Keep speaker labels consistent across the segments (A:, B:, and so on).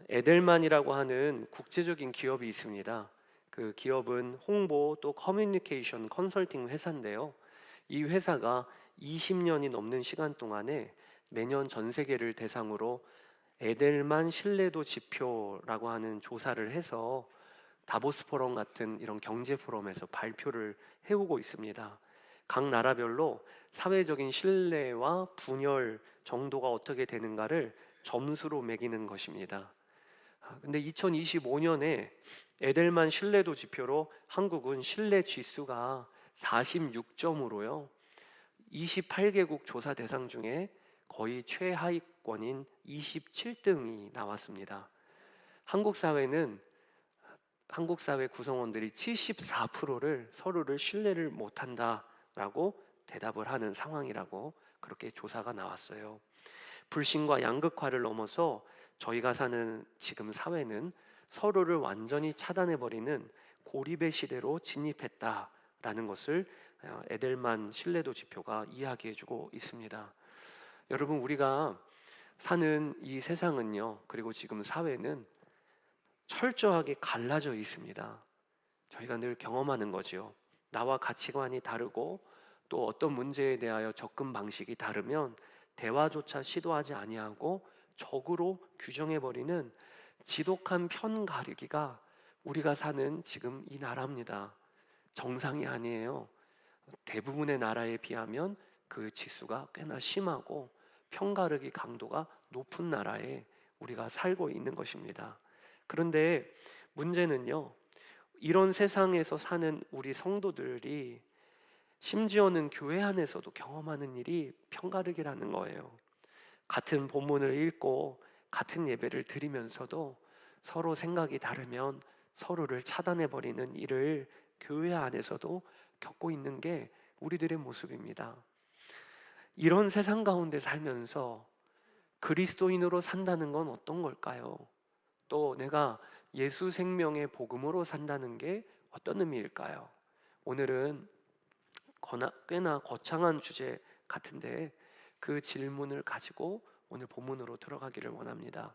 A: 에델만이라고 하는 국제적인 기업이 있습니다. 그 기업은 홍보 또 커뮤니케이션 컨설팅 회사인데요. 이 회사가 20년이 넘는 시간 동안에 매년 전 세계를 대상으로 에델만 신뢰도 지표라고 하는 조사를 해서 다보스 포럼 같은 이런 경제 포럼에서 발표를 해오고 있습니다. 각 나라별로 사회적인 신뢰와 분열 정도가 어떻게 되는가를 점수로 매기는 것입니다. 근데 2025년에 에델만 신뢰도 지표로 한국은 신뢰 지수가 46점으로요. 28개국 조사 대상 중에 거의 최하위권인 27등이 나왔습니다. 한국 사회는 한국 사회 구성원들이 74%를 서로를 신뢰를 못한다라고 대답을 하는 상황이라고 그렇게 조사가 나왔어요. 불신과 양극화를 넘어서 저희가 사는 지금 사회는 서로를 완전히 차단해버리는 고립의 시대로 진입했다라는 것을 에델만 신뢰도 지표가 이야기해주고 있습니다. 여러분, 우리가 사는 이 세상은요, 그리고 지금 사회는 철저하게 갈라져 있습니다. 저희가 늘 경험하는 거죠. 나와 가치관이 다르고 또 어떤 문제에 대하여 접근 방식이 다르면 대화조차 시도하지 아니하고 적으로 규정해버리는 지독한 편 가르기가 우리가 사는 지금 이 나라입니다. 정상이 아니에요. 대부분의 나라에 비하면 그 지수가 꽤나 심하고 편 가르기 강도가 높은 나라에 우리가 살고 있는 것입니다. 그런데 문제는요, 이런 세상에서 사는 우리 성도들이 심지어는 교회 안에서도 경험하는 일이 편가르기라는 거예요. 같은 본문을 읽고 같은 예배를 드리면서도 서로 생각이 다르면 서로를 차단해버리는 일을 교회 안에서도 겪고 있는 게 우리들의 모습입니다. 이런 세상 가운데 살면서 그리스도인으로 산다는 건 어떤 걸까요? 또 내가 예수 생명의 복음으로 산다는 게 어떤 의미일까요? 오늘은 꽤나 거창한 주제 같은데 그 질문을 가지고 오늘 본문으로 들어가기를 원합니다.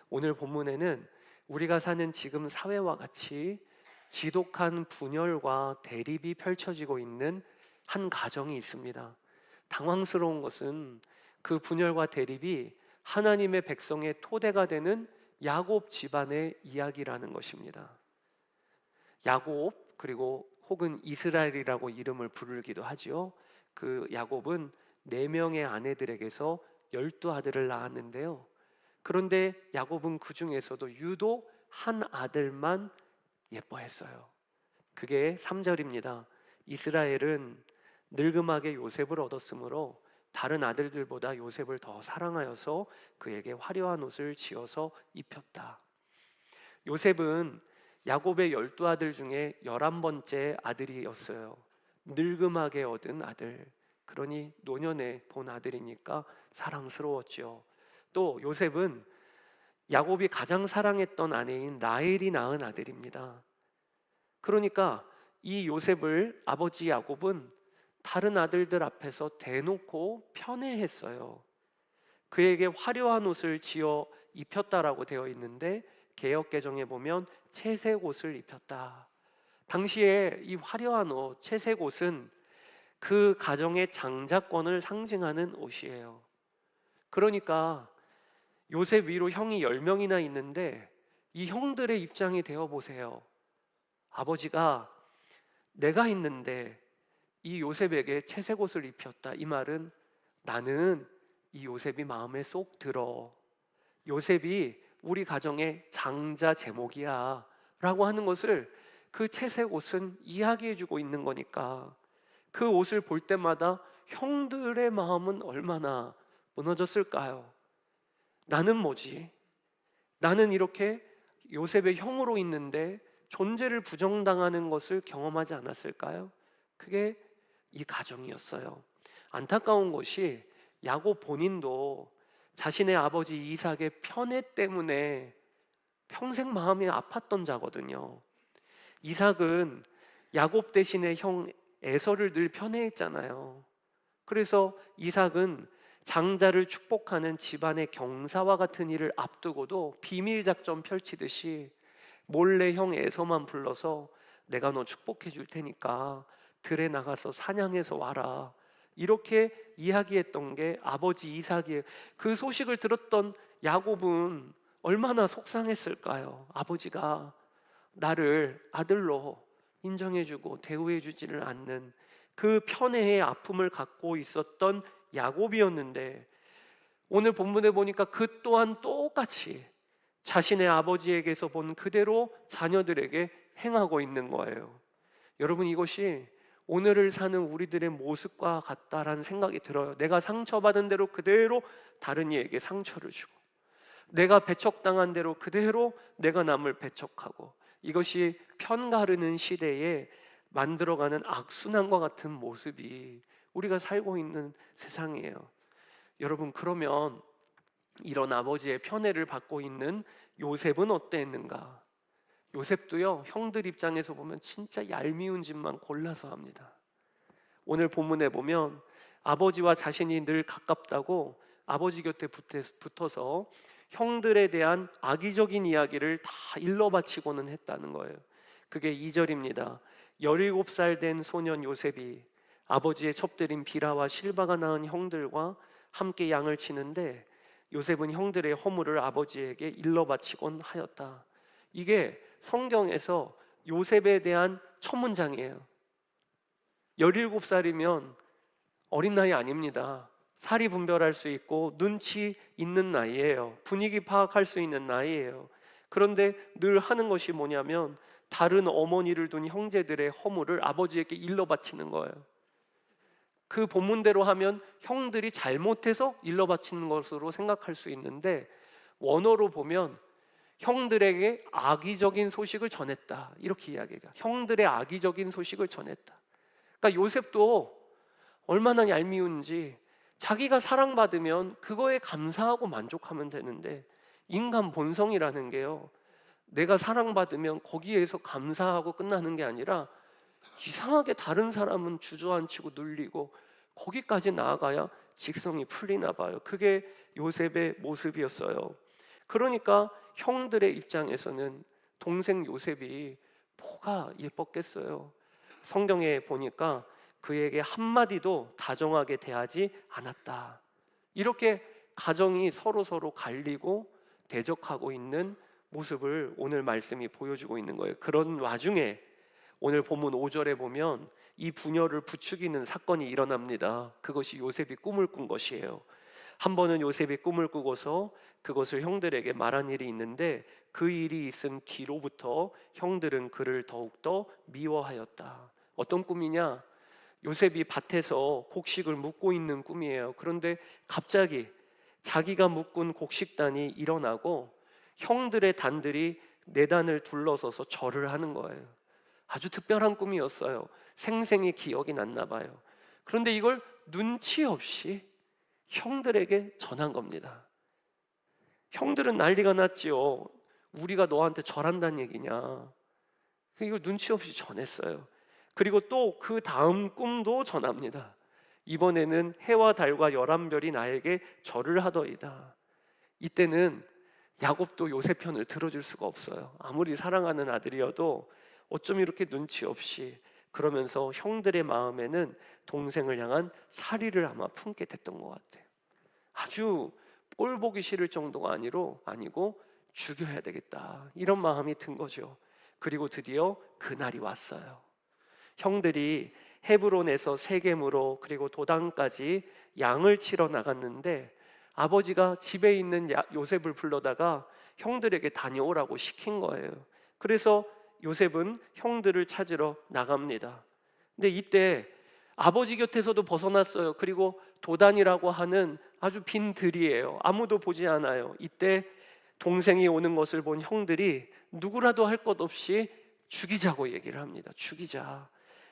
A: 오늘 본문에는 우리가 사는 지금 사회와 같이 지독한 분열과 대립이 펼쳐지고 있는 한 가정이 있습니다. 당황스러운 것은 그 분열과 대립이 하나님의 백성의 토대가 되는 야곱 집안의 이야기라는 것입니다. 야곱, 그리고 혹은 이스라엘이라고 이름을 부르기도 하지요. 그 야곱은 4명의 아내들에게서 12아들을 낳았는데요. 그런데 야곱은 그 중에서도 유독 한 아들만 예뻐했어요. 그게 3절입니다. 이스라엘은 늙음하게 요셉을 얻었으므로 다른 아들들보다 요셉을 더 사랑하여서 그에게 화려한 옷을 지어서 입혔다. 요셉은 야곱의 12아들 중에 11번째 아들이었어요. 늙음하게 얻은 아들, 그러니 노년에 본 아들이니까 사랑스러웠죠. 또 요셉은 야곱이 가장 사랑했던 아내인 라헬이 낳은 아들입니다. 그러니까 이 요셉을 아버지 야곱은 다른 아들들 앞에서 대놓고 편애했어요. 그에게 화려한 옷을 지어 입혔다라고 되어 있는데 개역개정에 보면 채색 옷을 입혔다. 당시에 이 화려한 옷, 채색 옷은 그 가정의 장자권을 상징하는 옷이에요. 그러니까 요셉 위로 형이 10명이나 있는데 이 형들의 입장이 되어 보세요. 아버지가 내가 있는데 이 요셉에게 채색 옷을 입혔다. 이 말은 나는 이 요셉이 마음에 쏙 들어. 요셉이 우리 가정의 장자 제목이야 라고 하는 것을 그 채색 옷은 이야기해주고 있는 거니까 그 옷을 볼 때마다 형들의 마음은 얼마나 무너졌을까요? 나는 뭐지? 나는 이렇게 요셉의 형으로 있는데 존재를 부정당하는 것을 경험하지 않았을까요? 그게 이 가정이었어요. 안타까운 것이 야곱 본인도 자신의 아버지 이삭의 편애 때문에 평생 마음이 아팠던 자거든요. 이삭은 야곱 대신에 형 에서를 늘 편애했잖아요. 그래서 이삭은 장자를 축복하는 집안의 경사와 같은 일을 앞두고도 비밀 작전 펼치듯이 몰래 형 에서만 불러서 내가 너 축복해 줄 테니까 들에 나가서 사냥해서 와라, 이렇게 이야기했던 게 아버지 이삭이에요. 그 소식을 들었던 야곱은 얼마나 속상했을까요? 아버지가 나를 아들로 인정해주고 대우해주지를 않는 그 편애의 아픔을 갖고 있었던 야곱이었는데, 오늘 본문에 보니까 그 또한 똑같이 자신의 아버지에게서 본 그대로 자녀들에게 행하고 있는 거예요. 여러분, 이것이 오늘을 사는 우리들의 모습과 같다라는 생각이 들어요. 내가 상처받은 대로 그대로 다른 이에게 상처를 주고, 내가 배척당한 대로 그대로 내가 남을 배척하고, 이것이 편가르는 시대에 만들어가는 악순환과 같은 모습이 우리가 살고 있는 세상이에요. 여러분, 그러면 이런 아버지의 편애를 받고 있는 요셉은 어땠는가? 요셉도요, 형들 입장에서 보면 진짜 얄미운 짓만 골라서 합니다. 오늘 본문에 보면 아버지와 자신이 늘 가깝다고 아버지 곁에 붙어서 형들에 대한 악의적인 이야기를 다 일러바치고는 했다는 거예요. 그게 2절입니다. 17살 된 소년 요셉이 아버지의 첩들인 비라와 실바가 낳은 형들과 함께 양을 치는데 요셉은 형들의 허물을 아버지에게 일러바치곤 하였다. 이게 성경에서 요셉에 대한 첫 문장이에요. 17살이면 어린 나이 아닙니다. 사리 분별할 수 있고 눈치 있는 나이예요. 분위기 파악할 수 있는 나이예요. 그런데 늘 하는 것이 뭐냐면 다른 어머니를 둔 형제들의 허물을 아버지에게 일러바치는 거예요. 그 본문대로 하면 형들이 잘못해서 일러바치는 것으로 생각할 수 있는데, 원어로 보면 형들에게 악의적인 소식을 전했다, 이렇게 이야기해요. 형들의 악의적인 소식을 전했다. 그러니까 요셉도 얼마나 얄미운지, 자기가 사랑받으면 그거에 감사하고 만족하면 되는데, 인간 본성이라는 게요, 내가 사랑받으면 거기에서 감사하고 끝나는 게 아니라 이상하게 다른 사람은 주저앉히고 눌리고 거기까지 나아가야 직성이 풀리나 봐요. 그게 요셉의 모습이었어요. 그러니까 형들의 입장에서는 동생 요셉이 뭐가 예뻤겠어요. 성경에 보니까 그에게 한마디도 다정하게 대하지 않았다. 이렇게 가정이 서로 갈리고 대적하고 있는 모습을 오늘 말씀이 보여주고 있는 거예요. 그런 와중에 오늘 본문 5절에 보면 이 부녀를 부추기는 사건이 일어납니다. 그것이 요셉이 꿈을 꾼 것이에요. 한 번은 요셉이 꿈을 꾸고서 그것을 형들에게 말한 일이 있는데, 그 일이 있은 뒤로부터 형들은 그를 더욱더 미워하였다. 어떤 꿈이냐? 요셉이 밭에서 곡식을 묻고 있는 꿈이에요. 그런데 갑자기 자기가 묶은 곡식단이 일어나고 형들의 단들이 네 단을 둘러서서 절을 하는 거예요. 아주 특별한 꿈이었어요. 생생히 기억이 났나 봐요. 그런데 이걸 눈치 없이 형들에게 전한 겁니다. 형들은 난리가 났지요. 우리가 너한테 절한다는 얘기냐. 이걸 눈치 없이 전했어요. 그리고 또 그 다음 꿈도 전합니다. 이번에는 해와 달과 11별이 나에게 절을 하더이다. 이때는 야곱도 요셉 편을 들어줄 수가 없어요. 아무리 사랑하는 아들이어도 어쩜 이렇게 눈치 없이, 그러면서 형들의 마음에는 동생을 향한 사리를 아마 품게 됐던 것 같아요. 아주 꼴 보기 싫을 정도가 아니고 죽여야 되겠다, 이런 마음이 든 거죠. 그리고 드디어 그날이 왔어요. 형들이 헤브론에서 세겜으로 그리고 도단까지 양을 치러 나갔는데, 아버지가 집에 있는 요셉을 불러다가 형들에게 다녀오라고 시킨 거예요. 그래서 요셉은 형들을 찾으러 나갑니다. 근데 이때 아버지 곁에서도 벗어났어요. 그리고 도단이라고 하는 아주 빈 들이에요. 아무도 보지 않아요. 이때 동생이 오는 것을 본 형들이 누구라도 할 것 없이 죽이자고 얘기를 합니다. 죽이자.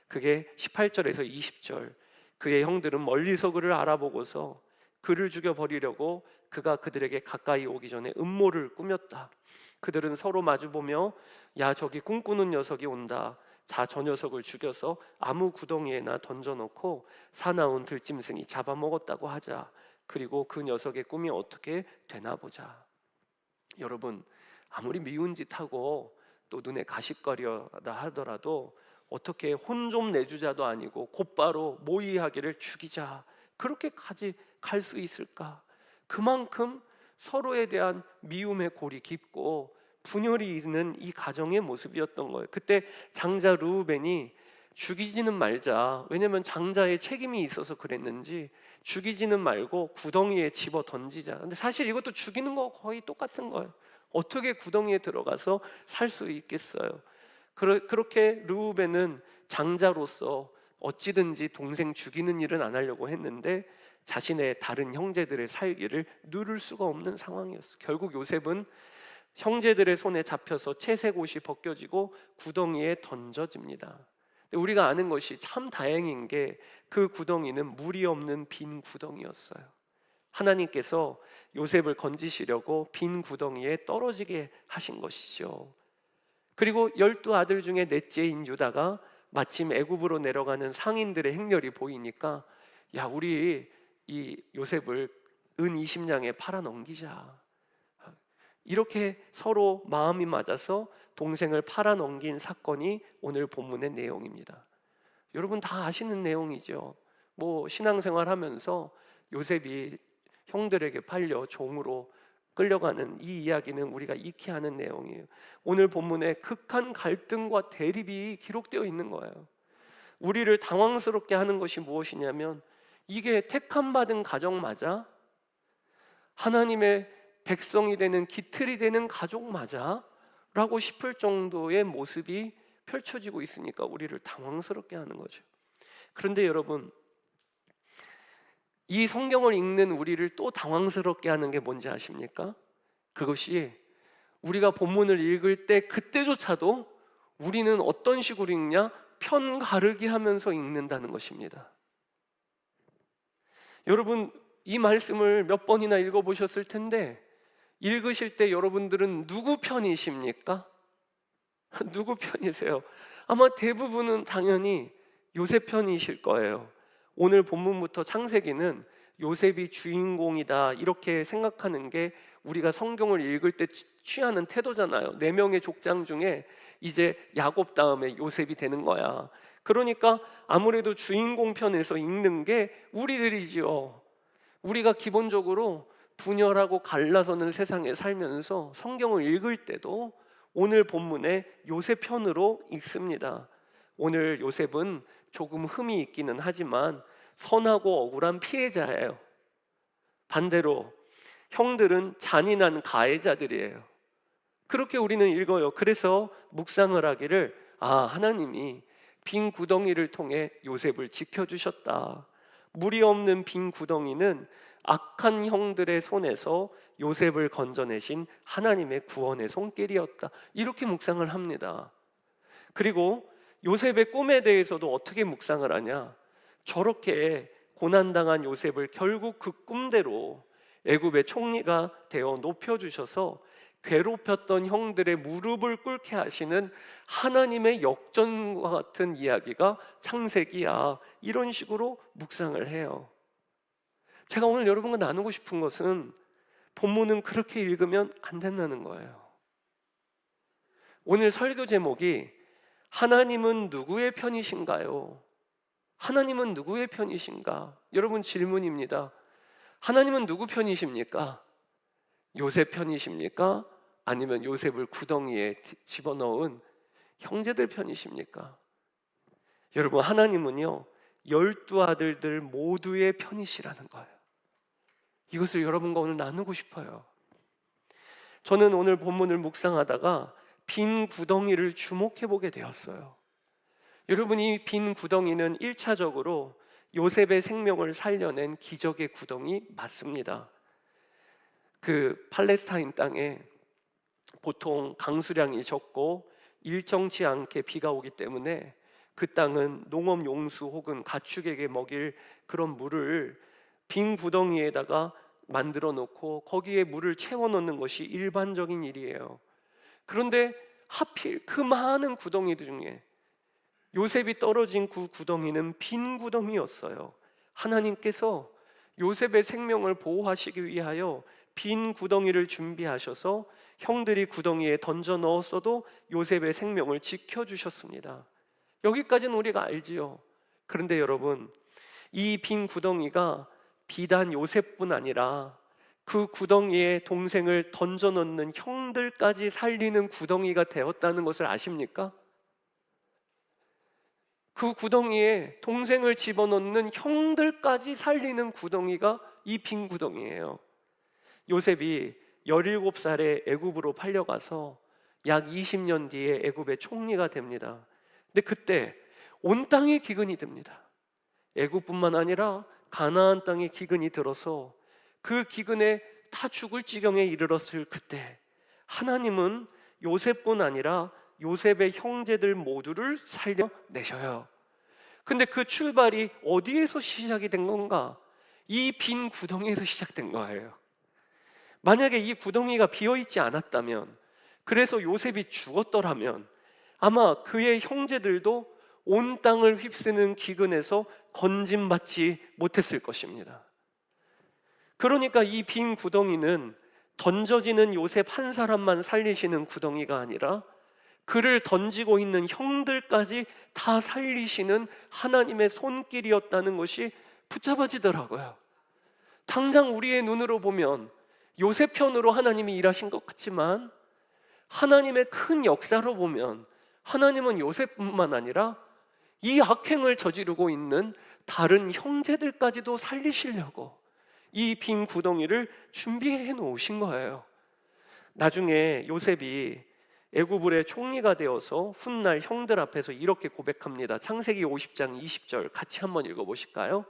A: 그게 18절에서 20절. 그의 형들은 멀리서 그를 알아보고서 그를 죽여버리려고 그가 그들에게 가까이 오기 전에 음모를 꾸몄다. 그들은 서로 마주보며 야, 저기 꿈꾸는 녀석이 온다. 자, 저 녀석을 죽여서 아무 구덩이에나 던져놓고 사나운 들짐승이 잡아먹었다고 하자. 그리고 그 녀석의 꿈이 어떻게 되나 보자. 여러분, 아무리 미운 짓하고 또 눈에 가십거리다 하더라도 어떻게 혼 좀 내주자도 아니고 곧바로 모의하기를 죽이자, 그렇게까지 갈 수 있을까? 그만큼 서로에 대한 미움의 골이 깊고 분열이 있는 이 가정의 모습이었던 거예요. 그때 장자 르우벤이 죽이지는 말자, 왜냐면 장자의 책임이 있어서 그랬는지 죽이지는 말고 구덩이에 집어 던지자. 근데 사실 이것도 죽이는 거 거의 똑같은 거예요. 어떻게 구덩이에 들어가서 살 수 있겠어요? 그렇게 르우벤은 장자로서 어찌든지 동생 죽이는 일은 안 하려고 했는데 자신의 다른 형제들의 살기를 누를 수가 없는 상황이었어요. 결국 요셉은 형제들의 손에 잡혀서 채색 옷이 벗겨지고 구덩이에 던져집니다. 우리가 아는 것이 참 다행인 게 그 구덩이는 물이 없는 빈 구덩이였어요. 하나님께서 요셉을 건지시려고 빈 구덩이에 떨어지게 하신 것이죠. 그리고 12아들 중에 넷째인 유다가 마침 애굽으로 내려가는 상인들의 행렬이 보이니까 야, 우리 이 요셉을 은 20냥에 팔아 넘기자. 이렇게 서로 마음이 맞아서 동생을 팔아 넘긴 사건이 오늘 본문의 내용입니다. 여러분 다 아시는 내용이죠. 신앙생활 하면서 요셉이 형들에게 팔려 종으로 끌려가는 이 이야기는 우리가 익히 아는 내용이에요. 오늘 본문에 극한 갈등과 대립이 기록되어 있는 거예요. 우리를 당황스럽게 하는 것이 무엇이냐면, 이게 택함받은 가정 맞아? 하나님의 백성이 되는, 기틀이 되는 가족 맞아? 라고 싶을 정도의 모습이 펼쳐지고 있으니까 우리를 당황스럽게 하는 거죠. 그런데 여러분, 이 성경을 읽는 우리를 또 당황스럽게 하는 게 뭔지 아십니까? 그것이 우리가 본문을 읽을 때 그때조차도 우리는 어떤 식으로 읽냐? 편 가르기 하면서 읽는다는 것입니다. 여러분, 이 말씀을 몇 번이나 읽어보셨을 텐데 읽으실 때 여러분들은 누구 편이십니까? 누구 편이세요? 아마 대부분은 당연히 요셉 편이실 거예요. 오늘 본문부터 창세기는 요셉이 주인공이다 이렇게 생각하는 게 우리가 성경을 읽을 때 취하는 태도잖아요. 4명의 족장 중에 이제 야곱 다음에 요셉이 되는 거야. 그러니까 아무래도 주인공 편에서 읽는 게 우리들이지요. 우리가 기본적으로 분열하고 갈라서는 세상에 살면서 성경을 읽을 때도 오늘 본문에 요셉 편으로 읽습니다. 오늘 요셉은 조금 흠이 있기는 하지만 선하고 억울한 피해자예요. 반대로 형들은 잔인한 가해자들이에요. 그렇게 우리는 읽어요. 그래서 묵상을 하기를, 하나님이 빈 구덩이를 통해 요셉을 지켜주셨다. 물이 없는 빈 구덩이는 악한 형들의 손에서 요셉을 건져내신 하나님의 구원의 손길이었다. 이렇게 묵상을 합니다. 그리고 요셉의 꿈에 대해서도 어떻게 묵상을 하냐? 저렇게 고난당한 요셉을 결국 그 꿈대로 애굽의 총리가 되어 높여주셔서 괴롭혔던 형들의 무릎을 꿇게 하시는 하나님의 역전과 같은 이야기가 창세기야. 이런 식으로 묵상을 해요. 제가 오늘 여러분과 나누고 싶은 것은 본문은 그렇게 읽으면 안 된다는 거예요. 오늘 설교 제목이 하나님은 누구의 편이신가요? 하나님은 누구의 편이신가? 여러분, 질문입니다. 하나님은 누구 편이십니까? 요셉 편이십니까? 아니면 요셉을 구덩이에 집어넣은 형제들 편이십니까? 여러분, 하나님은요 12아들들 모두의 편이시라는 거예요. 이것을 여러분과 오늘 나누고 싶어요. 저는 오늘 본문을 묵상하다가 빈 구덩이를 주목해 보게 되었어요. 여러분, 이 빈 구덩이는 1차적으로 요셉의 생명을 살려낸 기적의 구덩이 맞습니다. 그 팔레스타인 땅에 보통 강수량이 적고 일정치 않게 비가 오기 때문에 그 땅은 농업 용수 혹은 가축에게 먹일 그런 물을 빈 구덩이에다가 만들어 놓고 거기에 물을 채워 넣는 것이 일반적인 일이에요. 그런데 하필 그 많은 구덩이들 중에 요셉이 떨어진 그 구덩이는 빈 구덩이였어요. 하나님께서 요셉의 생명을 보호하시기 위하여 빈 구덩이를 준비하셔서 형들이 구덩이에 던져 넣었어도 요셉의 생명을 지켜주셨습니다. 여기까지는 우리가 알지요. 그런데 여러분, 이 빈 구덩이가 비단 요셉뿐 아니라 그 구덩이에 동생을 던져 넣는 형들까지 살리는 구덩이가 되었다는 것을 아십니까? 그 구덩이에 동생을 집어넣는 형들까지 살리는 구덩이가 이 빈 구덩이에요. 요셉이 17살에 애굽으로 팔려가서 약 20년 뒤에 애굽의 총리가 됩니다. 근데 그때 온 땅에 기근이 듭니다. 애굽뿐만 아니라 가나안 땅에 기근이 들어서 그 기근에 다 죽을 지경에 이르렀을 그때 하나님은 요셉뿐 아니라 요셉의 형제들 모두를 살려내셔요. 근데 그 출발이 어디에서 시작이 된 건가? 이 빈 구덩이에서 시작된 거예요. 만약에 이 구덩이가 비어있지 않았다면, 그래서 요셉이 죽었더라면 아마 그의 형제들도 온 땅을 휩쓰는 기근에서 건짐받지 못했을 것입니다. 그러니까 이 빈 구덩이는 던져지는 요셉 한 사람만 살리시는 구덩이가 아니라 그를 던지고 있는 형들까지 다 살리시는 하나님의 손길이었다는 것이 붙잡아지더라고요. 당장 우리의 눈으로 보면 요셉 편으로 하나님이 일하신 것 같지만, 하나님의 큰 역사로 보면 하나님은 요셉뿐만 아니라 이 악행을 저지르고 있는 다른 형제들까지도 살리시려고 이 빈 구덩이를 준비해 놓으신 거예요. 나중에 요셉이 애굽의 총리가 되어서 훗날 형들 앞에서 이렇게 고백합니다. 창세기 50장 20절 같이 한번 읽어보실까요?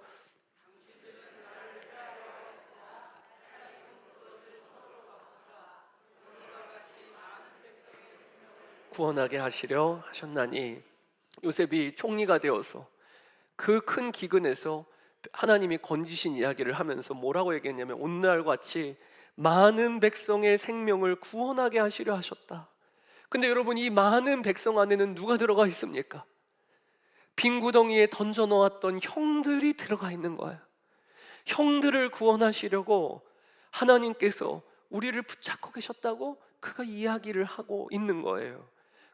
A: 구원하게 하시려 하셨나니, 요셉이 총리가 되어서 그 큰 기근에서 하나님이 건지신 이야기를 하면서 뭐라고 얘기했냐면, 오늘날 같이 많은 백성의 생명을 구원하게 하시려 하셨다. 근데 여러분, 이 많은 백성 안에는 누가 들어가 있습니까? 빈 구덩이에 던져 놓았던 형들이 들어가 있는 거예요. 형들을 구원하시려고 하나님께서 우리를 붙잡고 계셨다고 그가 이야기를 하고 있는 거예요.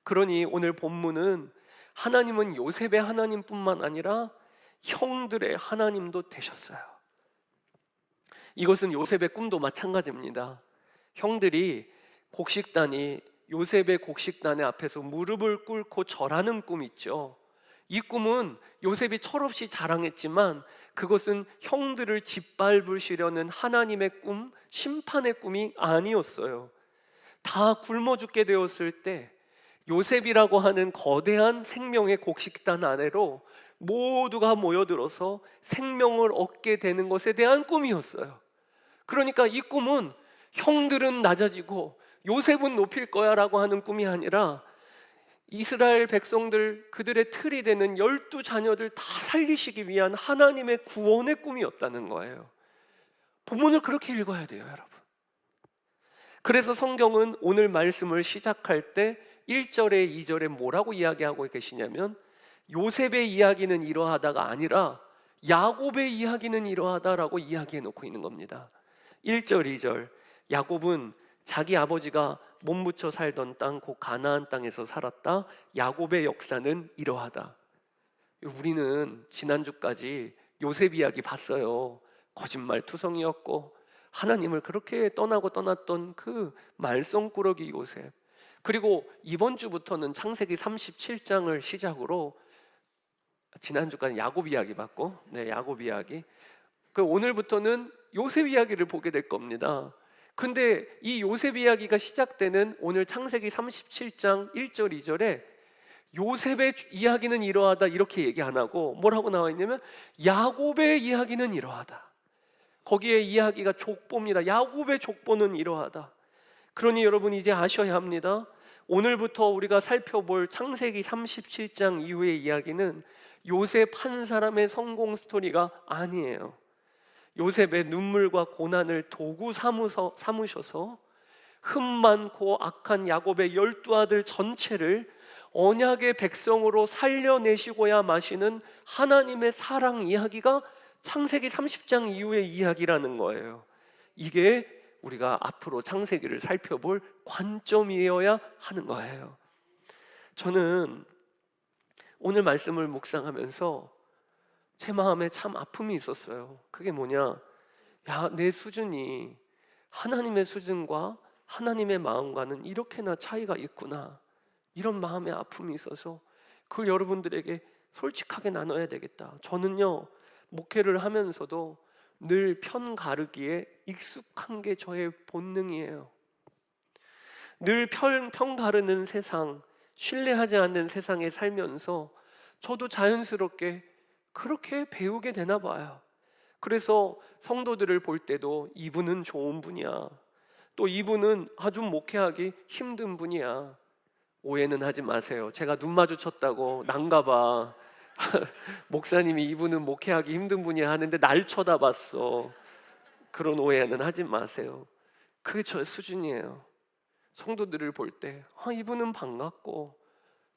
A: 그러니 오늘 본문은 하나님은 요셉의 하나님뿐만 아니라 형들의 하나님도 되셨어요. 이것은 요셉의 꿈도 마찬가지입니다. 형들이 곡식단이 요셉의 곡식단의 앞에서 무릎을 꿇고 절하는 꿈 있죠. 이 꿈은 요셉이 철없이 자랑했지만 그것은 형들을 짓밟으시려는 하나님의 꿈, 심판의 꿈이 아니었어요. 다 굶어 죽게 되었을 때 요셉이라고 하는 거대한 생명의 곡식단 아래로 모두가 모여들어서 생명을 얻게 되는 것에 대한 꿈이었어요. 그러니까 이 꿈은 형들은 낮아지고 요셉은 높일 거야 라고 하는 꿈이 아니라 이스라엘 백성들, 그들의 틀이 되는 12자녀들 다 살리시기 위한 하나님의 구원의 꿈이었다는 거예요. 본문을 그렇게 읽어야 돼요, 여러분. 그래서 성경은 오늘 말씀을 시작할 때 1절에 2절에 뭐라고 이야기하고 계시냐면, 요셉의 이야기는 이러하다가 아니라 야곱의 이야기는 이러하다라고 이야기해 놓고 있는 겁니다. 1절, 2절, 야곱은 자기 아버지가 몸붙여 살던 땅, 곧 가나안 땅에서 살았다. 야곱의 역사는 이러하다. 우리는 지난주까지 요셉 이야기 봤어요. 거짓말투성이었고 하나님을 그렇게 떠났던 그 말썽꾸러기 요셉. 그리고 이번 주부터는 창세기 37장을 시작으로, 지난주까지 야곱 이야기 봤고, 야곱 이야기. 오늘부터는 요셉 이야기를 보게 될 겁니다. 근데 이 요셉 이야기가 시작되는 오늘 창세기 37장 1절 2절에 요셉의 이야기는 이러하다 이렇게 얘기 안 하고 뭐라고 나와 있냐면 야곱의 이야기는 이러하다. 거기에 이야기가 족보입니다. 야곱의 족보는 이러하다. 그러니 여러분 이제 아셔야 합니다. 오늘부터 우리가 살펴볼 창세기 37장 이후의 이야기는 요셉 한 사람의 성공 스토리가 아니에요. 요셉의 눈물과 고난을 도구 삼으셔서 흠 많고 악한 야곱의 12아들 전체를 언약의 백성으로 살려내시고야 마시는 하나님의 사랑 이야기가 창세기 30장 이후의 이야기라는 거예요. 이게 우리가 앞으로 창세기를 살펴볼 관점이어야 하는 거예요. 저는 오늘 말씀을 묵상하면서 제 마음에 참 아픔이 있었어요. 그게 뭐냐? 내 수준이 하나님의 수준과 하나님의 마음과는 이렇게나 차이가 있구나. 이런 마음의 아픔이 있어서 그걸 여러분들에게 솔직하게 나눠야 되겠다. 저는요, 목회를 하면서도 늘 편 가르기에 익숙한 게 저의 본능이에요. 늘 편 가르는 세상, 신뢰하지 않는 세상에 살면서 저도 자연스럽게 그렇게 배우게 되나 봐요. 그래서 성도들을 볼 때도 이분은 좋은 분이야, 또 이분은 아주 목회하기 힘든 분이야. 오해는 하지 마세요. 제가 눈 마주쳤다고 난가 봐 목사님이 이분은 목회하기 힘든 분이야 하는데 날 쳐다봤어. 그런 오해는 하지 마세요. 그게 저의 수준이에요. 성도들을 볼 때 이분은 반갑고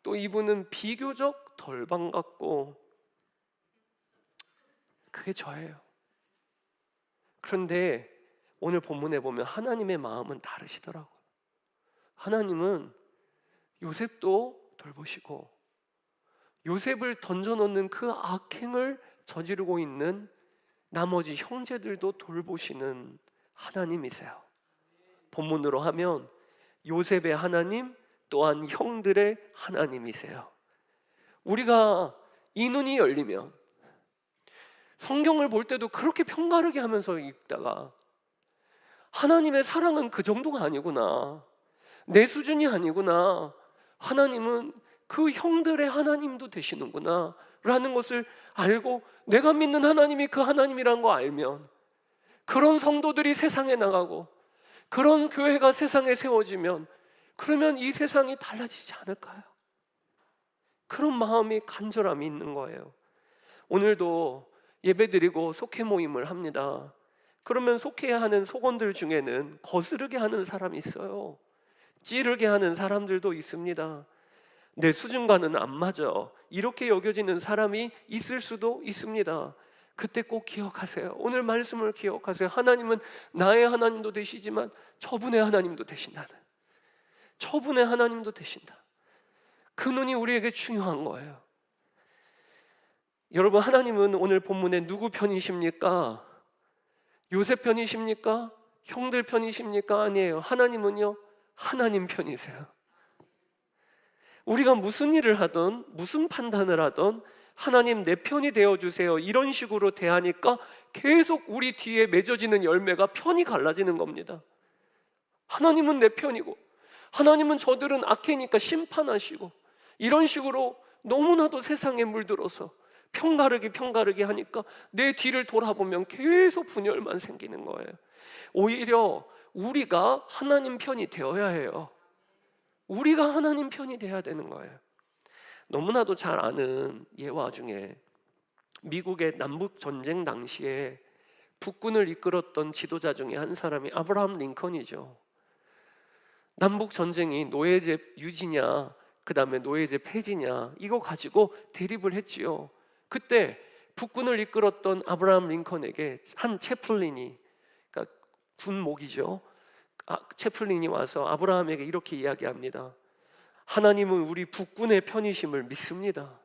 A: 또 이분은 비교적 덜 반갑고, 그게 저예요. 그런데 오늘 본문에 보면 하나님의 마음은 다르시더라고요. 하나님은 요셉도 돌보시고 요셉을 던져놓는 그 악행을 저지르고 있는 나머지 형제들도 돌보시는 하나님이세요. 본문으로 하면 요셉의 하나님 또한 형들의 하나님이세요. 우리가 이 눈이 열리면 성경을 볼 때도 그렇게 편가르게 하면서 읽다가 하나님의 사랑은 그 정도가 아니구나, 내 수준이 아니구나, 하나님은 그 형들의 하나님도 되시는구나 라는 것을 알고 내가 믿는 하나님이 그 하나님이라는 거 알면 그런 성도들이 세상에 나가고 그런 교회가 세상에 세워지면 그러면 이 세상이 달라지지 않을까요? 그런 마음이 간절함이 있는 거예요. 오늘도 예배드리고 속회 모임을 합니다. 그러면 속해야 하는 속원들 중에는 거스르게 하는 사람이 있어요. 찌르게 하는 사람들도 있습니다. 내 수준과는 안 맞아, 이렇게 여겨지는 사람이 있을 수도 있습니다. 그때 꼭 기억하세요. 오늘 말씀을 기억하세요. 하나님은 나의 하나님도 되시지만 저분의 하나님도 되신다는, 저분의 하나님도 되신다. 그 눈이 우리에게 중요한 거예요. 여러분, 하나님은 오늘 본문에 누구 편이십니까? 요셉 편이십니까? 형들 편이십니까? 아니에요. 하나님은요, 하나님 편이세요. 우리가 무슨 일을 하든 무슨 판단을 하든 하나님 내 편이 되어주세요 이런 식으로 대하니까 계속 우리 뒤에 맺어지는 열매가 편이 갈라지는 겁니다. 하나님은 내 편이고 하나님은 저들은 악해니까 심판하시고, 이런 식으로 너무나도 세상에 물들어서 편가르기 하니까 내 뒤를 돌아보면 계속 분열만 생기는 거예요. 오히려 우리가 하나님 편이 되어야 해요. 우리가 하나님 편이 돼야 되는 거예요. 너무나도 잘 아는 예화 중에 미국의 남북 전쟁 당시에 북군을 이끌었던 지도자 중에 한 사람이 아브라함 링컨이죠. 남북 전쟁이 노예제 유지냐 그 다음에 노예제 폐지냐 이거 가지고 대립을 했지요. 그때 북군을 이끌었던 아브라함 링컨에게 한 채플린이, 그러니까 군목이죠, 채플린이 와서 아브라함에게 이렇게 이야기합니다. 하나님은 우리 북군의 편이심을 믿습니다.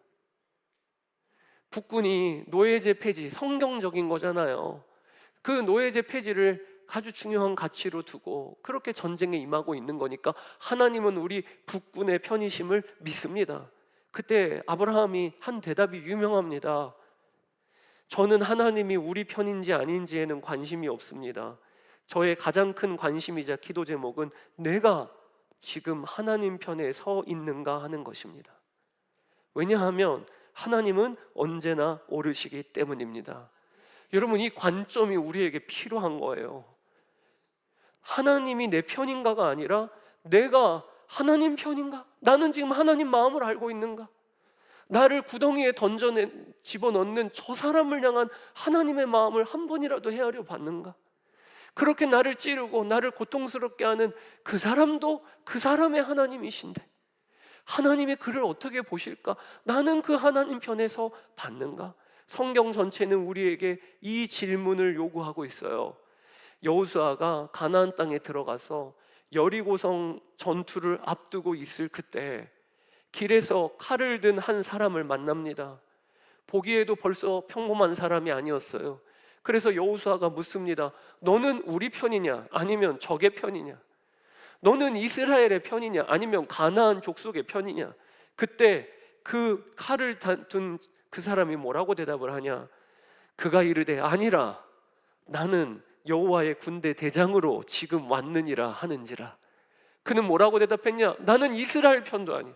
A: 북군이 노예제 폐지, 성경적인 거잖아요. 그 노예제 폐지를 아주 중요한 가치로 두고 그렇게 전쟁에 임하고 있는 거니까 하나님은 우리 북군의 편이심을 믿습니다. 그때 아브라함이 한 대답이 유명합니다. 저는 하나님이 우리 편인지 아닌지에는 관심이 없습니다. 저의 가장 큰 관심이자 기도 제목은 내가 지금 하나님 편에 서 있는가 하는 것입니다. 왜냐하면 하나님은 언제나 옳으시기 때문입니다. 여러분, 이 관점이 우리에게 필요한 거예요. 하나님이 내 편인가가 아니라 내가 하나님 편인가? 나는 지금 하나님 마음을 알고 있는가? 나를 구덩이에 집어넣는 저 사람을 향한 하나님의 마음을 한 번이라도 헤아려 봤는가? 그렇게 나를 찌르고 나를 고통스럽게 하는 그 사람도 그 사람의 하나님이신데 하나님이 그를 어떻게 보실까? 나는 그 하나님 편에서 받는가? 성경 전체는 우리에게 이 질문을 요구하고 있어요. 여호수아가 가나안 땅에 들어가서 여리고성 전투를 앞두고 있을 그때 길에서 칼을 든 한 사람을 만납니다. 보기에도 벌써 평범한 사람이 아니었어요. 그래서 여호수아가 묻습니다. 너는 우리 편이냐 아니면 적의 편이냐? 너는 이스라엘의 편이냐 아니면 가나안 족속의 편이냐? 그때 그 칼을 든 그 사람이 뭐라고 대답을 하냐? 그가 이르되 아니라 나는 여호와의 군대 대장으로 지금 왔느니라 하는지라. 그는 뭐라고 대답했냐? 나는 이스라엘 편도 아니야.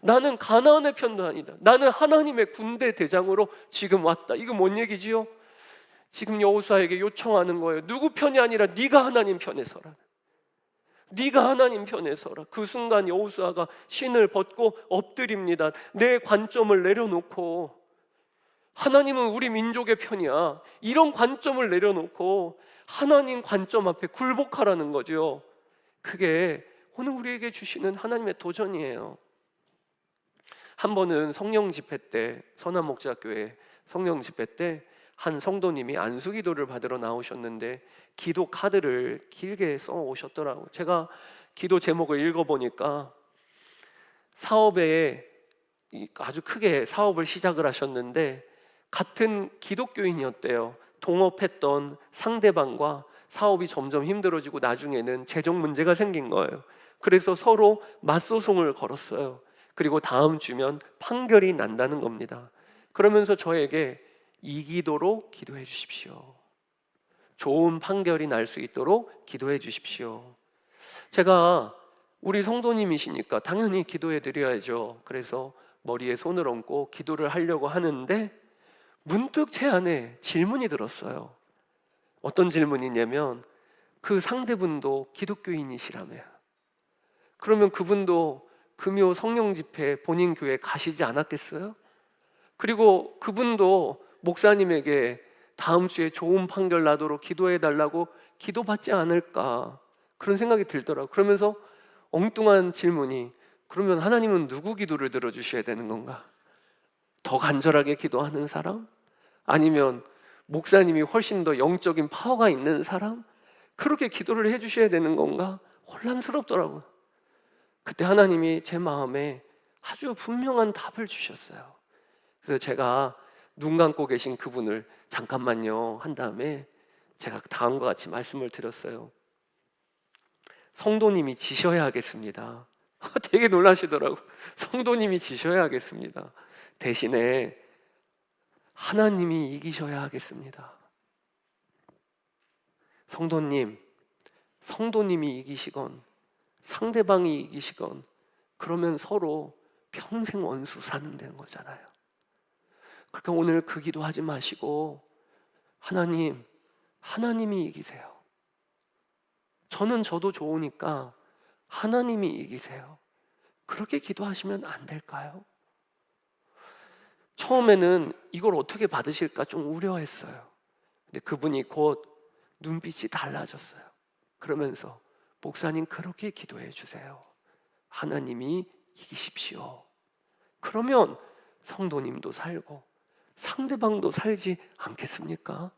A: 나는 가나안의 편도 아니다. 나는 하나님의 군대 대장으로 지금 왔다. 이거 뭔 얘기지요? 지금 여호수아에게 요청하는 거예요. 누구 편이 아니라 네가 하나님 편에 서라. 네가 하나님 편에 서라. 그 순간 여호수아가 신을 벗고 엎드립니다. 내 관점을 내려놓고 하나님은 우리 민족의 편이야. 이런 관점을 내려놓고 하나님 관점 앞에 굴복하라는 거죠. 그게 오늘 우리에게 주시는 하나님의 도전이에요. 한 번은 성령 집회 때, 선한목자교회 성령 집회 때 한 성도님이 안수기도를 받으러 나오셨는데 기도 카드를 길게 써 오셨더라고요. 제가 기도 제목을 읽어보니까 사업에 아주 크게 사업을 시작을 하셨는데 같은 기독교인이었대요. 동업했던 상대방과 사업이 점점 힘들어지고 나중에는 재정 문제가 생긴 거예요. 그래서 서로 맞소송을 걸었어요. 그리고 다음 주면 판결이 난다는 겁니다. 그러면서 저에게 이기도로 기도해 주십시오. 좋은 판결이 날 수 있도록 기도해 주십시오. 제가 우리 성도님이시니까 당연히 기도해 드려야죠. 그래서 머리에 손을 얹고 기도를 하려고 하는데 문득 제 안에 질문이 들었어요. 어떤 질문이냐면 그 상대분도 기독교인이시라며. 그러면 그분도 금요 성령 집회 본인 교회 가시지 않았겠어요? 그리고 그분도 목사님에게 다음 주에 좋은 판결 나도록 기도해 달라고 기도받지 않을까 그런 생각이 들더라고요. 그러면서 엉뚱한 질문이 그러면 하나님은 누구 기도를 들어주셔야 되는 건가? 더 간절하게 기도하는 사람? 아니면 목사님이 훨씬 더 영적인 파워가 있는 사람? 그렇게 기도를 해주셔야 되는 건가? 혼란스럽더라고요. 그때 하나님이 제 마음에 아주 분명한 답을 주셨어요. 그래서 제가 눈 감고 계신 그분을 잠깐만요 한 다음에 제가 다음과 같이 말씀을 드렸어요. 성도님이 지셔야 하겠습니다. 되게 놀라시더라고요. 성도님이 지셔야 하겠습니다. 대신에 하나님이 이기셔야 하겠습니다. 성도님이 이기시건 상대방이 이기시건 그러면 서로 평생 원수 사는 되는 거잖아요. 그러니까 오늘 그 기도하지 마시고 하나님이 이기세요. 저도 좋으니까 하나님이 이기세요. 그렇게 기도하시면 안 될까요? 처음에는 이걸 어떻게 받으실까 좀 우려했어요. 근데 그분이 곧 눈빛이 달라졌어요. 그러면서 목사님 그렇게 기도해 주세요. 하나님이 이기십시오. 그러면 성도님도 살고 상대방도 살지 않겠습니까?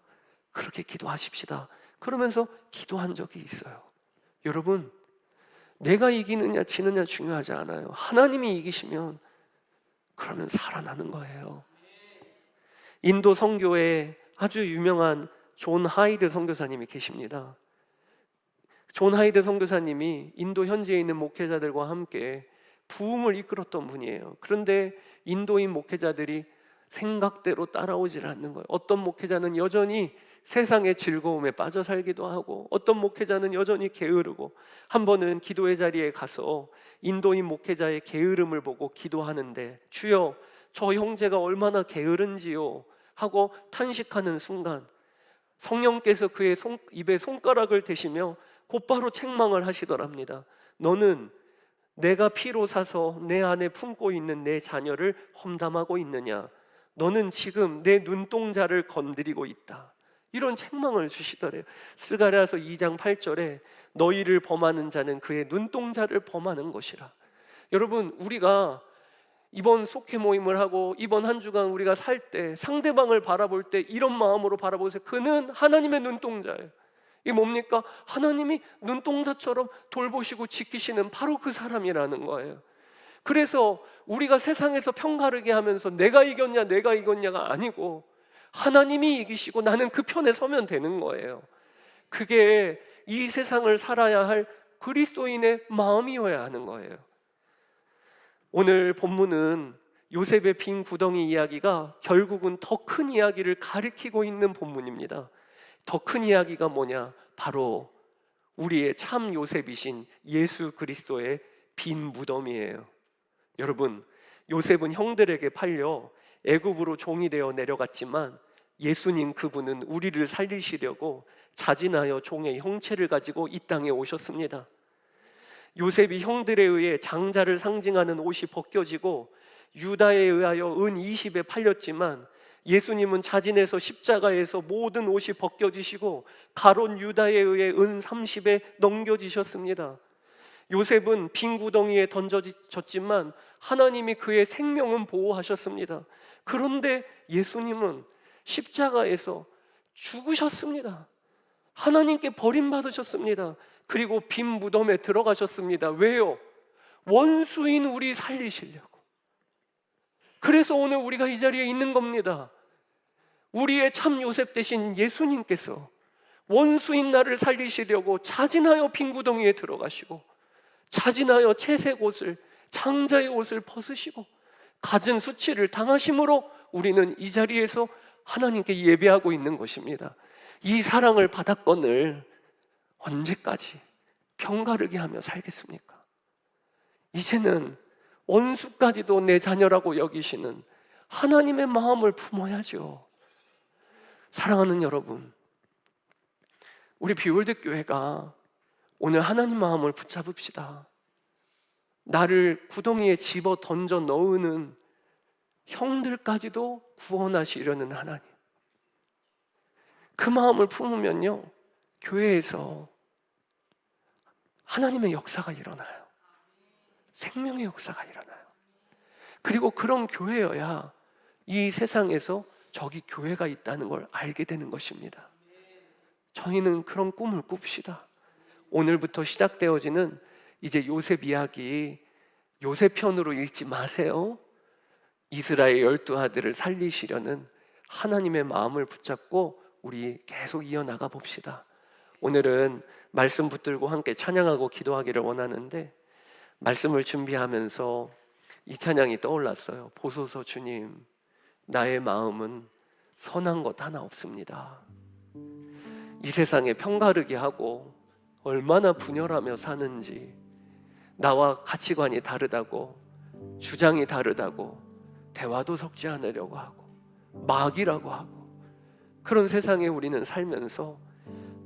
A: 그렇게 기도하십시다. 그러면서 기도한 적이 있어요. 여러분, 내가 이기느냐 지느냐 중요하지 않아요. 하나님이 이기시면 그러면 살아나는 거예요. 인도 선교에 아주 유명한 존 하이드 선교사님이 계십니다. 존 하이드 선교사님이 인도 현지에 있는 목회자들과 함께 부흥을 이끌었던 분이에요. 그런데 인도인 목회자들이 생각대로 따라오질 않는 거예요. 어떤 목회자는 여전히 세상의 즐거움에 빠져 살기도 하고 어떤 목회자는 여전히 게으르고 한 번은 기도의 자리에 가서 인도인 목회자의 게으름을 보고 기도하는데 주여 저 형제가 얼마나 게으른지요 하고 탄식하는 순간 성령께서 그의 입에 손가락을 대시며 곧바로 책망을 하시더랍니다. 너는 내가 피로 사서 내 안에 품고 있는 내 자녀를 험담하고 있느냐? 너는 지금 내 눈동자를 건드리고 있다. 이런 책망을 주시더래요. 스가랴서 2장 8절에 너희를 범하는 자는 그의 눈동자를 범하는 것이라. 여러분, 우리가 이번 속회 모임을 하고 이번 한 주간 우리가 살 때 상대방을 바라볼 때 이런 마음으로 바라보세요. 그는 하나님의 눈동자예요. 이게 뭡니까? 하나님이 눈동자처럼 돌보시고 지키시는 바로 그 사람이라는 거예요. 그래서 우리가 세상에서 편가르게 하면서 내가 이겼냐 내가 이겼냐가 아니고 하나님이 이기시고 나는 그 편에 서면 되는 거예요. 그게 이 세상을 살아야 할 그리스도인의 마음이어야 하는 거예요. 오늘 본문은 요셉의 빈 구덩이 이야기가 결국은 더 큰 이야기를 가리키고 있는 본문입니다. 더 큰 이야기가 뭐냐? 바로 우리의 참 요셉이신 예수 그리스도의 빈 무덤이에요. 여러분, 요셉은 형들에게 팔려 애굽으로 종이 되어 내려갔지만 예수님 그분은 우리를 살리시려고 자진하여 종의 형체를 가지고 이 땅에 오셨습니다. 요셉이 형들에 의해 장자를 상징하는 옷이 벗겨지고 유다에 의하여 은 20에 팔렸지만 예수님은 자진해서 십자가에서 모든 옷이 벗겨지시고 가롯 유다에 의해 은 30에 넘겨지셨습니다. 요셉은 빈 구덩이에 던져졌지만 하나님이 그의 생명은 보호하셨습니다. 그런데 예수님은 십자가에서 죽으셨습니다. 하나님께 버림받으셨습니다. 그리고 빈 무덤에 들어가셨습니다. 왜요? 원수인 우리 살리시려고. 그래서 오늘 우리가 이 자리에 있는 겁니다. 우리의 참 요셉 대신 예수님께서 원수인 나를 살리시려고 자진하여 빈 구덩이에 들어가시고 자진하여 채색 옷을, 장자의 옷을 벗으시고 갖은 수치를 당하심으로 우리는 이 자리에서 하나님께 예배하고 있는 것입니다. 이 사랑을 받았건을 언제까지 편가르게 하며 살겠습니까? 이제는 원수까지도 내 자녀라고 여기시는 하나님의 마음을 품어야죠. 사랑하는 여러분, 우리 비올드 교회가 오늘 하나님 마음을 붙잡읍시다. 나를 구덩이에 집어 던져 넣으는 형들까지도 구원하시려는 하나님, 그 마음을 품으면요, 교회에서 하나님의 역사가 일어나요. 생명의 역사가 일어나요. 그리고 그런 교회여야 이 세상에서 저기 교회가 있다는 걸 알게 되는 것입니다. 저희는 그런 꿈을 꿉시다. 오늘부터 시작되어지는 이제 요셉 이야기, 요셉 편으로 읽지 마세요. 이스라엘 12아들을 살리시려는 하나님의 마음을 붙잡고 우리 계속 이어나가 봅시다. 오늘은 말씀 붙들고 함께 찬양하고 기도하기를 원하는데, 말씀을 준비하면서 이 찬양이 떠올랐어요. 보소서 주님, 나의 마음은 선한 것 하나 없습니다. 이 세상에 편가르게 하고 얼마나 분열하며 사는지, 나와 가치관이 다르다고, 주장이 다르다고 대화도 섞지 않으려고 하고 막이라고 하고, 그런 세상에 우리는 살면서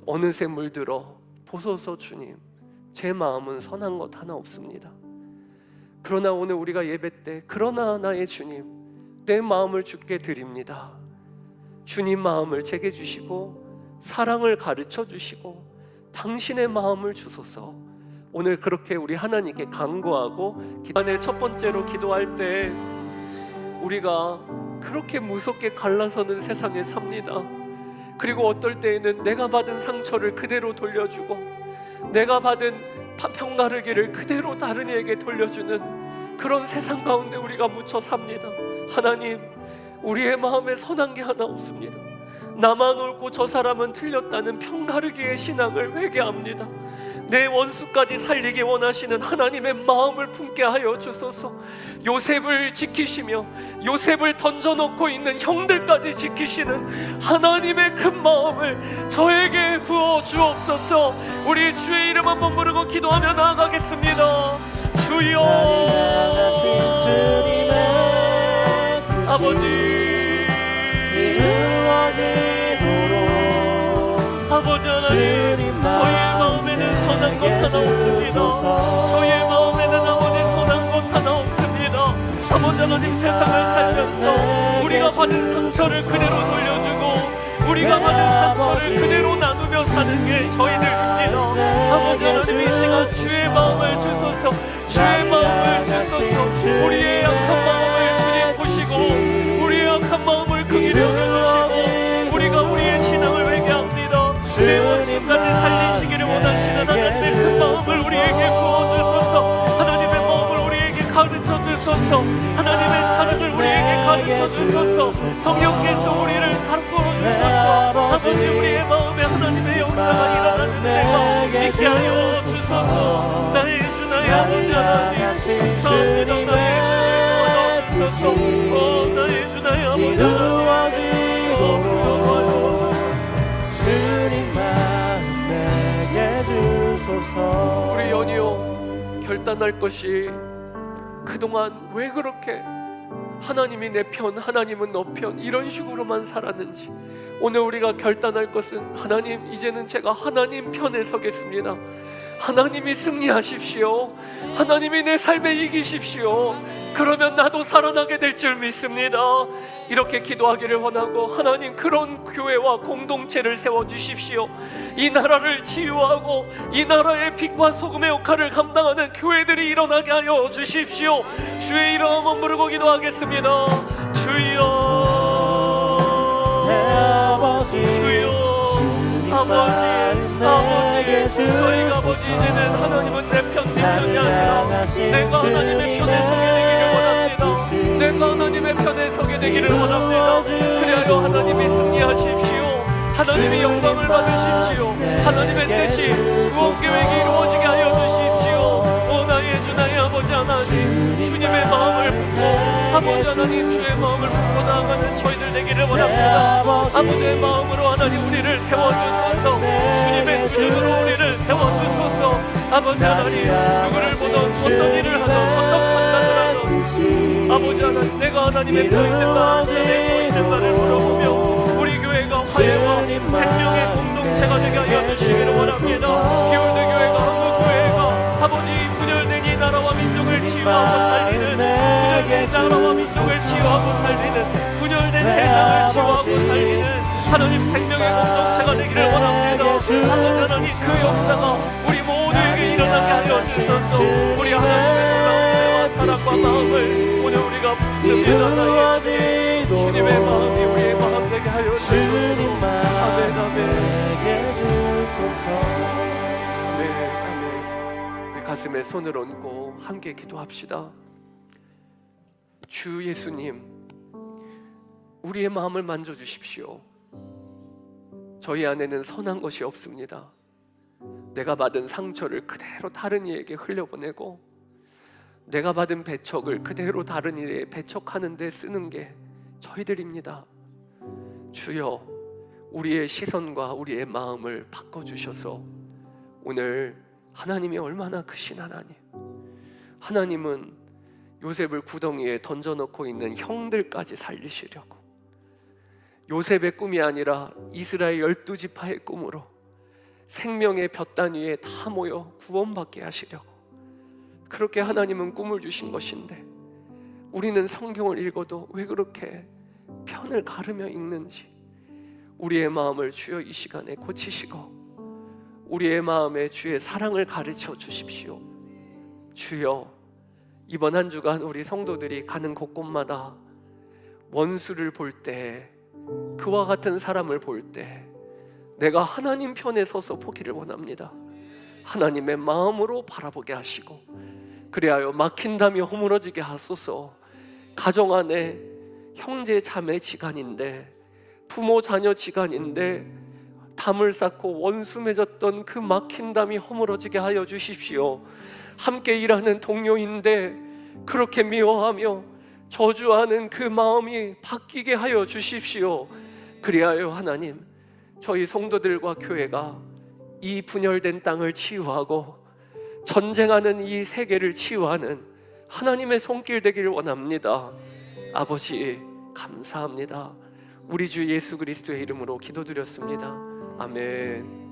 A: 어느새 물들어 보소서 주님, 제 마음은 선한 것 하나 없습니다. 그러나 오늘 우리가 예배 때, 그러나 나의 주님, 내 마음을 주께 드립니다. 주님 마음을 제게 주시고 사랑을 가르쳐 주시고 당신의 마음을 주소서. 오늘 그렇게 우리 하나님께 간구하고, 기도의 첫 번째로 기도할 때 우리가 그렇게 무섭게 갈라서는 세상에 삽니다. 그리고 어떨 때에는 내가 받은 상처를 그대로 돌려주고 내가 받은 편가르기를 그대로 다른 이에게 돌려주는 그런 세상 가운데 우리가 묻혀 삽니다. 하나님, 우리의 마음에 선한 게 하나 없습니다. 나만 옳고 저 사람은 틀렸다는 편가르기의 신앙을 회개합니다. 내 원수까지 살리기 원하시는 하나님의 마음을 품게 하여 주소서. 요셉을 지키시며 요셉을 던져놓고 있는 형들까지 지키시는 하나님의 큰 마음을 저에게 부어 주옵소서. 우리 주의 이름 한번 부르고 기도하며 나아가겠습니다. 주여, 아버지, 아버지 하나님, 저희의 마음에는 선한 것 하나 없습니다. 저희의 마음에는 아버지 선한 것 하나 없습니다. 아버지 하나님, 세상을 살면서 우리가 받은 상처를 그대로 돌려주고 우리가 받은 상처를 그대로 나누며 사는 게 저희들입니다. 아버지 하나님, 이 시간 주의 마음을 주소서. 주의 마음을 주소서. 우리의 약한 마음 가르쳐 주소서. 하나님의 사랑을 우리에게 가르쳐 주소서. 성령께서 우리를 다루어 주소서. 아버지, 우리의 마음에 하나님의 역사가 일어나는 데가 있게 하여 주소서. 나의 주 나의 아버지 하나님, 감사합니다. 나의 주 주소서. 나의 주 나의 아버지 하나님,
B: 주님만 내게 주소서.
A: 우리 연이여 결단할 것이 그동안 왜 그렇게 하나님이 내 편, 하나님은 너 편 이런 식으로만 살았는지 오늘 우리가 결단할 것은 하나님, 이제는 제가 하나님 편에 서겠습니다. 하나님이 승리하십시오. 하나님이 내 삶에 이기십시오. 그러면 나도 살아나게 될 줄 믿습니다. 이렇게 기도하기를 원하고, 하나님 그런 교회와 공동체를 세워주십시오. 이 나라를 치유하고 이 나라의 빛과 소금의 역할을 감당하는 교회들이 일어나게 하여 주십시오. 주의 이름 부르고 기도하겠습니다. 주여, 주여, 아버지, 저희가 아버지 이제는 하나님은 내 편, 네 편이 아니라 내가 하나님의 편에 서게 되기를 원합니다. 내가 하나님의 편에 서게 되기를 원합니다. 그래야 하나님이 승리하십시오. 하나님이 영광을 받으십시오. 하나님의 뜻이 구원계획이 이루어지게 하여 주십시오. 오 나의 주 나의 아버지 하나님, 주님의 마음을 품고 아버지 하나님 주의 마음을 품고 나아가는 저희들 되기를 원합니다. 아버지의 마음으로 하나님 우리를 세워주소서. 주님의 수준으로 우리를 세워주소서. 아버지 하나님, 누구를 보던 어떤 일을 하던 어떤 판단을 하던 아버지 하나님, 내가 하나님의 표 있는가 내 서 있는가를 물어보며 우리 교회가 화해와 생명의 공동체가 되게 하여 주시기를 원합니다. 기울드 교회가, 한국교회가 아버지 분열된 이 나라와 민족을 치유하고 살리는, 분열된 나라와 민족을 치유하고 살리는, 분열된 세상을 치유하고 살리는 하나님 생명의 공동체가 되기를 원합니다. 아버지 하나님, 그 역사가 우리 모두에게 일어나게 하여 주소서. 우리 하나님의 놀라운 은혜와 사랑과 마음을 오늘 우리가 품습니다. 주님의 마음이 우리의 마음 되게 하여 주소서. 아멘, 아멘. 아멘, 아멘. 우리 가슴에 손을 얹고 함께 기도합시다. 주 예수님, 우리의 마음을 만져주십시오. 저희 안에는 선한 것이 없습니다. 내가 받은 상처를 그대로 다른 이에게 흘려보내고 내가 받은 배척을 그대로 다른 이에 배척하는 데 쓰는 게 저희들입니다. 주여, 우리의 시선과 우리의 마음을 바꿔주셔서 오늘 하나님이 얼마나 크신 하나님, 하나님은 요셉을 구덩이에 던져놓고 있는 형들까지 살리시려고, 요셉의 꿈이 아니라 이스라엘 12지파의 꿈으로 생명의 볕단 위에 다 모여 구원받게 하시려고 그렇게 하나님은 꿈을 주신 것인데, 우리는 성경을 읽어도 왜 그렇게 편을 가르며 읽는지 우리의 마음을 주여 이 시간에 고치시고 우리의 마음에 주의 사랑을 가르쳐 주십시오. 주여, 이번 한 주간 우리 성도들이 가는 곳곳마다 원수를 볼 때, 그와 같은 사람을 볼 때 내가 하나님 편에 서서 보기를 원합니다. 하나님의 마음으로 바라보게 하시고 그리하여 막힌 담이 허물어지게 하소서. 가정 안에 형제 자매 지간인데, 부모 자녀 지간인데 담을 쌓고 원수 맺었던 그 막힌 담이 허물어지게 하여 주십시오. 함께 일하는 동료인데 그렇게 미워하며 저주하는 그 마음이 바뀌게 하여 주십시오. 그리하여 하나님, 저희 성도들과 교회가 이 분열된 땅을 치유하고 전쟁하는 이 세계를 치유하는 하나님의 손길 되기를 원합니다. 아버지 감사합니다. 우리 주 예수 그리스도의 이름으로 기도드렸습니다. 아멘.